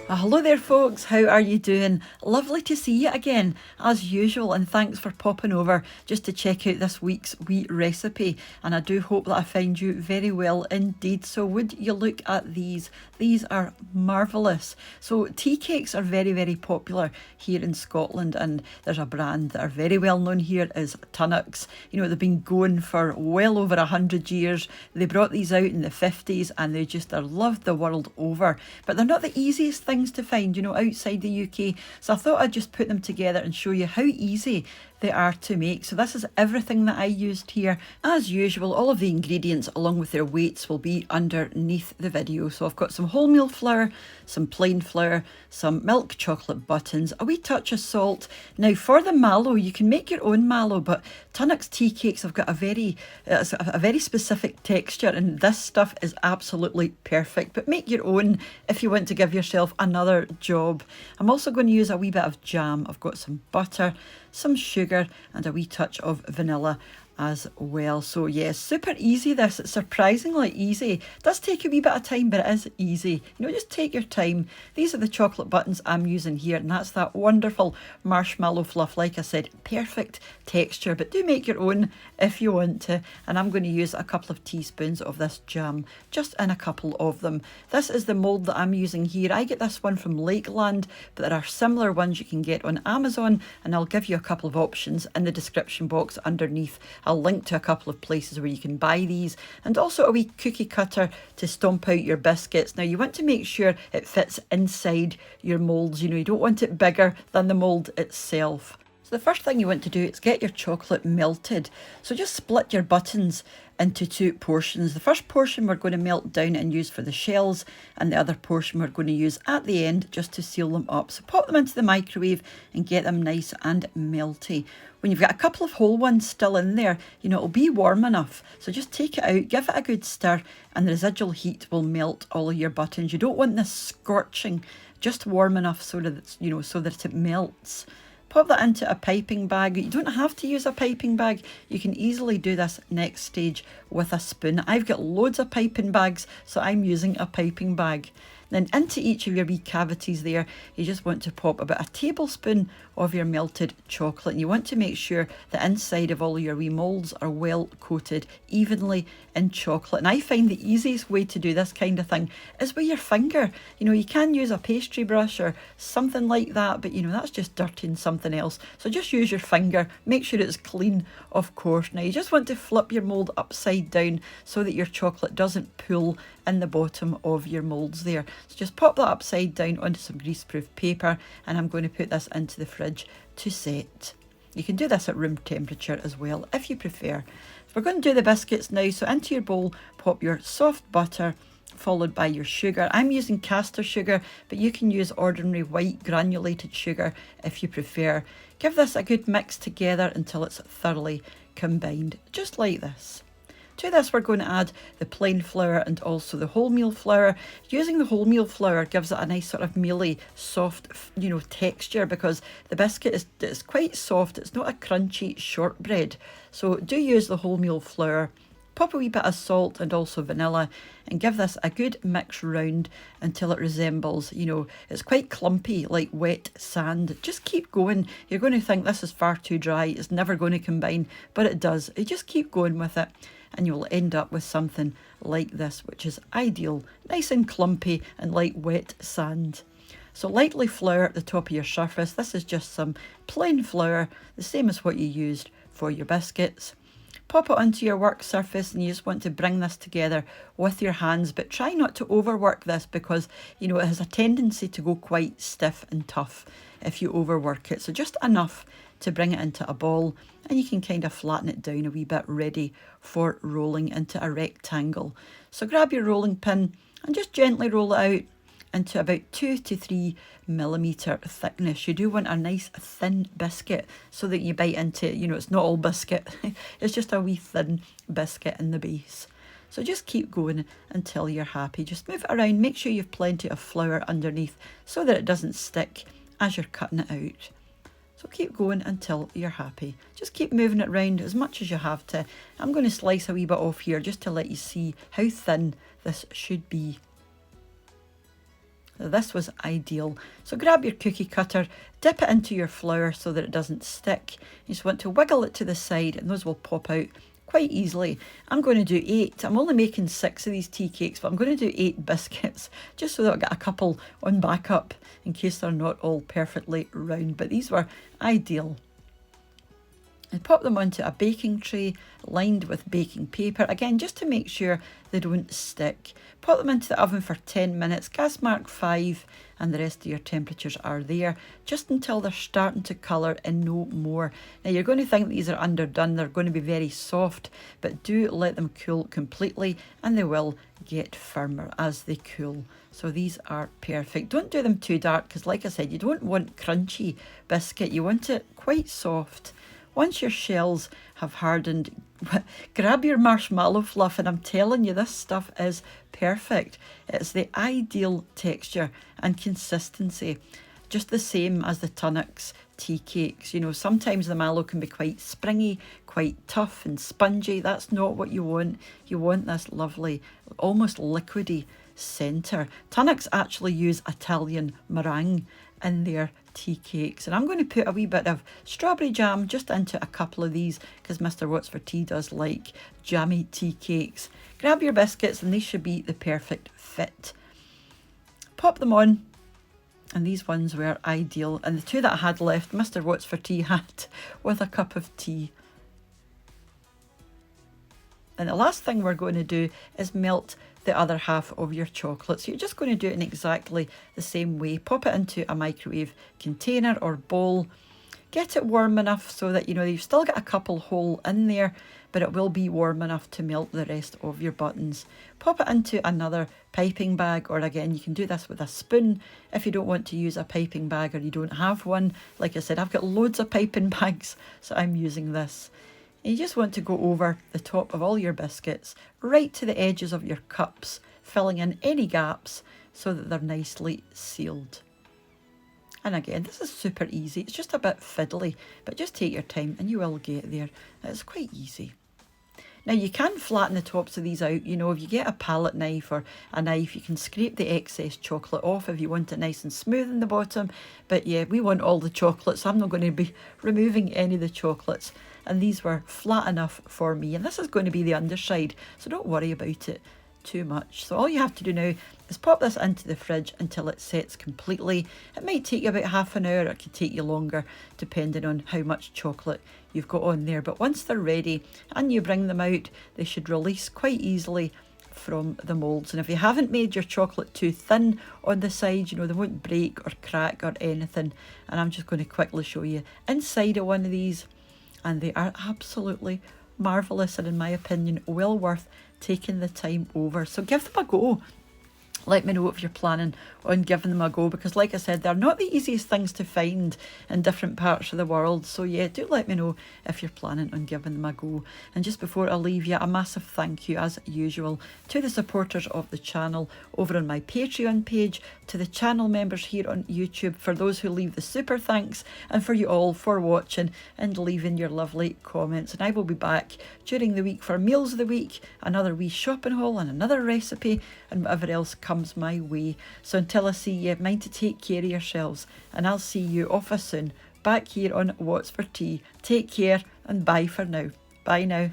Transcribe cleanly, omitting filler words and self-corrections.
Hello there folks, how are you doing? Lovely to see you again as usual, and thanks for popping over just to check out this week's wee recipe, and I do hope that I find you very well indeed. So would you look at these? These are marvellous. So tea cakes are very popular here in Scotland, and there's a brand that are very well known here is Tunnocks. You know, they've been going for well over 100 years. They brought these out in the 50s and they just are loved the world over, but they're not the easiest thing to find, you know, outside the UK. So I thought I'd just put them together and show you how easy they are to make. So this is everything that I used here. As usual, all of the ingredients along with their weights will be underneath the video. So I've got some wholemeal flour, some plain flour, some milk chocolate buttons, a wee touch of salt. Now for the mallow, you can make your own mallow, but Tunnock's tea cakes have got a very specific texture, and this stuff is absolutely perfect. But make your own if you want to give yourself another job. I'm also going to use a wee bit of jam. I've got some butter, some sugar and a wee touch of vanilla as well. So yes, super easy this. It's surprisingly easy. It does take a wee bit of time, but it is easy. You know, just take your time. These are the chocolate buttons I'm using here, and that's that wonderful marshmallow fluff. Like I said, perfect texture, but do make your own if you want to. And I'm going to use a couple of teaspoons of this jam, just in a couple of them. This is the mould that I'm using here. I get this one from Lakeland, but there are similar ones you can get on Amazon, and I'll give you a couple of options in the description box underneath. I'll link to a couple of places where you can buy these, and also a wee cookie cutter to stomp out your biscuits. Now you want to make sure it fits inside your moulds. You know, you don't want it bigger than the mould itself. So the first thing you want to do is get your chocolate melted. So just split your buttons into two portions. The first portion we're going to melt down and use for the shells, and the other portion we're going to use at the end just to seal them up. So pop them into the microwave and get them nice and melty. When you've got a couple of whole ones still in there, you know, it'll be warm enough. So just take it out, give it a good stir, and the residual heat will melt all of your buttons. You don't want this scorching, just warm enough so that it's, you know, so that it melts. Pop that into a piping bag. You don't have to use a piping bag. You can easily do this next stage with a spoon. I've got loads of piping bags, so I'm using a piping bag. Then into each of your wee cavities there, you just want to pop about a tablespoon of your melted chocolate. And you want to make sure the inside of all of your wee moulds are well coated evenly in chocolate. And I find the easiest way to do this kind of thing is with your finger. You know, you can use a pastry brush or something like that, but you know, that's just dirtying something else. So just use your finger, make sure it's clean, of course. Now you just want to flip your mould upside down so that your chocolate doesn't pool in the bottom of your moulds there. So just pop that upside down onto some greaseproof paper, and I'm going to put this into the fridge to set. You can do this at room temperature as well if you prefer. So we're going to do the biscuits now. So into your bowl, pop your soft butter followed by your sugar. I'm using caster sugar, but you can use ordinary white granulated sugar if you prefer. Give this a good mix together until it's thoroughly combined, just like this. To this we're going to add the plain flour and also the wholemeal flour. Using the wholemeal flour gives it a nice sort of mealy, soft, you know, texture, because the biscuit is quite soft. It's not a crunchy shortbread. So do use the wholemeal flour. Pop a wee bit of salt and also vanilla, and give this a good mix round until it resembles, you know, it's quite clumpy like wet sand. Just keep going. You're going to think this is far too dry, it's never going to combine, but it does. You just keep going with it, and you'll end up with something like this, which is ideal, nice and clumpy and like wet sand. So lightly flour at the top of your surface. This is just some plain flour, the same as what you used for your biscuits. Pop it onto your work surface, and you just want to bring this together with your hands, but try not to overwork this, because you know it has a tendency to go quite stiff and tough if you overwork it. So just enough to bring it into a ball, and you can kind of flatten it down a wee bit, ready for rolling into a rectangle. So grab your rolling pin and just gently roll it out into about 2 to 3 millimeter thickness. You do want a nice thin biscuit so that you bite into it. You know, it's not all biscuit. It's just a wee thin biscuit in the base. So just keep going until you're happy. Just move it around. Make sure you've plenty of flour underneath so that it doesn't stick as you're cutting it out. So keep going until you're happy. Just keep moving it around as much as you have to. I'm going to slice a wee bit off here just to let you see how thin this should be. This was ideal. So grab your cookie cutter, dip it into your flour so that it doesn't stick. You just want to wiggle it to the side and those will pop out quite easily. I'm going to do 8. I'm only making 6 of these tea cakes, but I'm going to do 8 biscuits just so that I've got a couple on backup in case they're not all perfectly round. But these were ideal. And pop them onto a baking tray lined with baking paper, again just to make sure they don't stick. Pop them into the oven for 10 minutes, gas mark 5, and the rest of your temperatures are there, just until they're starting to colour and no more. Now you're going to think these are underdone, they're going to be very soft, but do let them cool completely and they will get firmer as they cool. So these are perfect. Don't do them too dark because like I said, you don't want crunchy biscuit, you want it quite soft. Once your shells have hardened, grab your marshmallow fluff, and I'm telling you, this stuff is perfect. It's the ideal texture and consistency, just the same as the Tunnock's tea cakes. You know, sometimes the mallow can be quite springy, quite tough and spongy. That's not what you want. You want this lovely, almost liquidy centre. Tunnock's actually use Italian meringue in their tea cakes, and I'm going to put a wee bit of strawberry jam just into a couple of these because Mr. What's for Tea does like jammy tea cakes. Grab your biscuits and they should be the perfect fit. Pop them on, and these ones were ideal, and the 2 that I had left Mr. What's for Tea had with a cup of tea. And the last thing we're going to do is melt the other half of your chocolate. So you're just going to do it in exactly the same way. Pop it into a microwave container or bowl. Get it warm enough so that, you know, you've still got a couple whole in there, but it will be warm enough to melt the rest of your buttons. Pop it into another piping bag, or again, you can do this with a spoon if you don't want to use a piping bag or you don't have one. Like I said, I've got loads of piping bags, so I'm using this. You just want to go over the top of all your biscuits, right to the edges of your cups, filling in any gaps so that they're nicely sealed. And again, this is super easy. It's just a bit fiddly, but just take your time and you will get there. It's quite easy. Now you can flatten the tops of these out. You know, if you get a palette knife or a knife, you can scrape the excess chocolate off if you want it nice and smooth in the bottom. But yeah, we want all the chocolate, so I'm not going to be removing any of the chocolates. And these were flat enough for me. And this is going to be the underside, so don't worry about it too much. So all you have to do now is pop this into the fridge until it sets completely. It might take you about half an hour, or it could take you longer depending on how much chocolate you've got on there. But once they're ready and you bring them out, they should release quite easily from the moulds. And if you haven't made your chocolate too thin on the side, you know, they won't break or crack or anything. And I'm just going to quickly show you inside of one of these, and they are absolutely marvellous, and in my opinion well worth taking the time over. So give them a go. Let me know if you're planning on giving them a go, because like I said, they're not the easiest things to find in different parts of the world. So yeah, do let me know if you're planning on giving them a go. And just before I leave you, a massive thank you as usual to the supporters of the channel over on my Patreon page, to the channel members here on YouTube, for those who leave the super thanks, and for you all for watching and leaving your lovely comments. And I will be back during the week for meals of the week, another wee shopping haul and another recipe and whatever else comes my way. So until I see you, mind to take care of yourselves, and I'll see you off soon back here on What's for Tea. Take care and bye for now. Bye now.